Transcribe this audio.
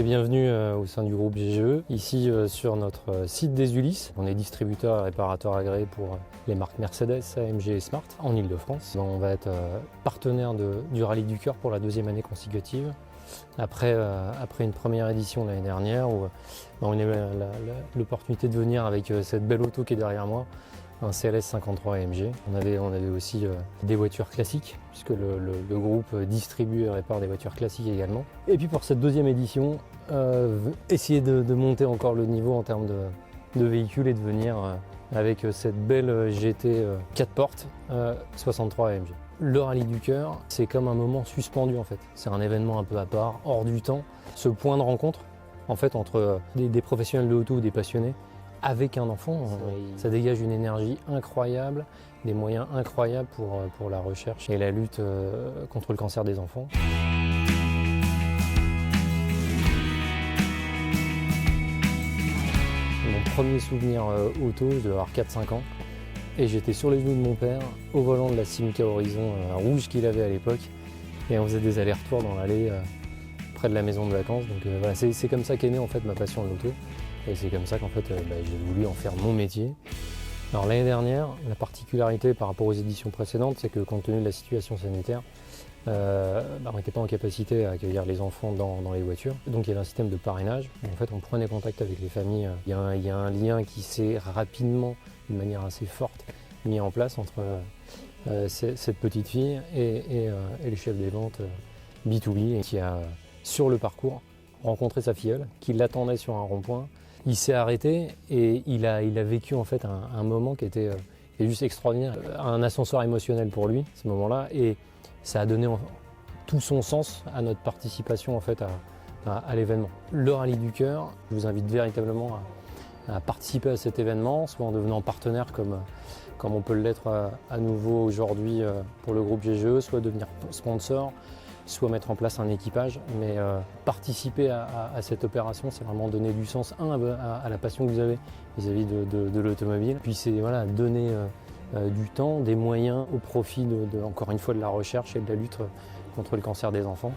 bienvenue au sein du groupe GGE, ici sur notre site des Ulysses. On est distributeur et réparateur agréé pour les marques Mercedes, AMG et Smart en Ile-de-France. On va être partenaire du Rallye du Cœur pour la deuxième année consécutive. Après une première édition l'année dernière où on a eu l'opportunité de venir avec cette belle auto qui est derrière moi, un CLS 53 AMG. On avait aussi des voitures classiques, puisque le groupe distribue et répare des voitures classiques également. Et puis pour cette deuxième édition, essayer de monter encore le niveau en termes de véhicules et de venir avec cette belle GT 4 portes 63 AMG. Le Rallye du Cœur, c'est comme un moment suspendu en fait. C'est un événement un peu à part, hors du temps. Ce point de rencontre en fait entre des professionnels de l'auto ou des passionnés avec un enfant, ça dégage une énergie incroyable, des moyens incroyables pour la recherche et la lutte contre le cancer des enfants. Mon premier souvenir auto, je devais avoir 4-5 ans. Et j'étais sur les genoux de mon père, au volant de la Simca Horizon rouge qu'il avait à l'époque. Et on faisait des allers-retours dans l'allée près de la maison de vacances. Donc voilà, c'est comme ça qu'est née en fait ma passion de l'auto. Et c'est comme ça qu'en fait j'ai voulu en faire mon métier. Alors l'année dernière, la particularité par rapport aux éditions précédentes, c'est que compte tenu de la situation sanitaire, on n'était pas en capacité à accueillir les enfants dans les voitures. Donc il y avait un système de parrainage. En fait, on prenait contact avec les familles. Il y a un lien qui s'est rapidement, d'une manière assez forte, mis en place entre cette petite fille et le chef des ventes B2B qui a, sur le parcours, rencontré sa filleule, qui l'attendait sur un rond-point. Il s'est arrêté et il a vécu en fait un moment qui était juste extraordinaire, un ascenseur émotionnel pour lui, ce moment-là, et ça a donné tout son sens à notre participation en fait à l'événement. Le Rallye du Cœur, je vous invite véritablement à participer à cet événement, soit en devenant partenaire comme on peut l'être à nouveau aujourd'hui pour le groupe GGE, soit devenir sponsor, soit mettre en place un équipage, mais participer à cette opération, c'est vraiment donner du sens, à la passion que vous avez vis-à-vis de l'automobile, puis c'est voilà, donner du temps, des moyens au profit encore une fois de la recherche et de la lutte contre le cancer des enfants.